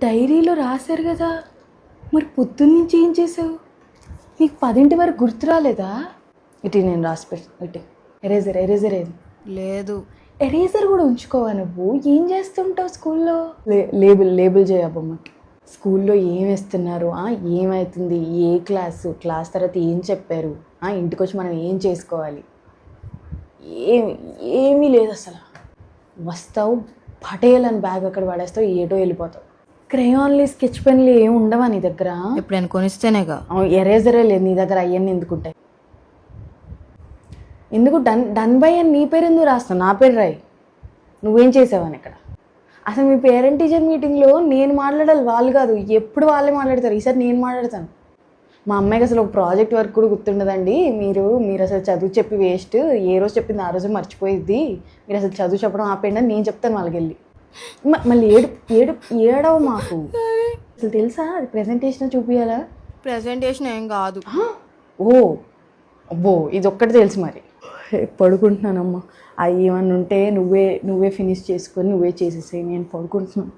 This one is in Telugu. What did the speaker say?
డైరీలో రాశారు కదా, మరి పొద్దున్నుంచి ఏం చేసావు? నీకు 10 వరకు గుర్తు రాలేదా? ఇటు నేను ఇటు ఎరేజర్ ఏది లేదు. ఎరేజర్ కూడా ఉంచుకోవా నువ్వు? ఏం చేస్తుంటావు స్కూల్లో? లేబుల్ చేయబొమ్మకి. స్కూల్లో ఏం వేస్తున్నారు, ఏమవుతుంది, ఏ క్లాస్ తర్వాత ఏం చెప్పారు, ఇంటికి వచ్చి మనం ఏం చేసుకోవాలి, ఏమీ లేదు అసలు. వస్తావు, పటేలని బ్యాగ్ అక్కడ పడేస్తావు, ఏటో వెళ్ళిపోతావు. క్రేయాన్లు, స్కెచ్ పెన్లు ఏమి ఉండవా నీ దగ్గర? ఎప్పుడైనా కొనిస్తేనేగా. ఎరేజరే లేదు నీ దగ్గర. అవన్నీ ఎందుకుంటాయి? ఎందుకు డన్ బై అని నీ పేరు ఎందుకు రాస్తావు? నా పేరు రాయి. నువ్వేం చేసావని ఇక్కడ? అసలు మీ పేరెంట్ టీచర్ మీటింగ్లో నేను మాట్లాడాలి, వాళ్ళు కాదు. ఎప్పుడు వాళ్ళే మాట్లాడతారు. ఈసారి నేను మాట్లాడతాను. మా అమ్మాయికి అసలు ఒక ప్రాజెక్ట్ వర్క్ కూడా గుర్తుండదండి. మీరు అసలు చదువు చెప్పి వేస్ట్. ఏ రోజు చెప్పింది ఆ రోజు మర్చిపోయిద్ది. మీరు అసలు చదువు చెప్పడం ఆపేయండి అని నేను చెప్తాను వాళ్ళకి వెళ్ళి. మళ్ళీ ఏడవ మాకు అసలు తెలుసా? అది ప్రెజెంటేషన్ చూపించాలా? ప్రెజెంటేషన్ ఏం కాదు. అబ్బో ఇది ఒక్కటి తెలుసు. మరి పడుకుంటున్నానమ్మా. అవి ఏమన్నా ఉంటే నువ్వే ఫినిష్ చేసుకొని నువ్వే చేసేసాయి. నేను పడుకుంటున్నాను.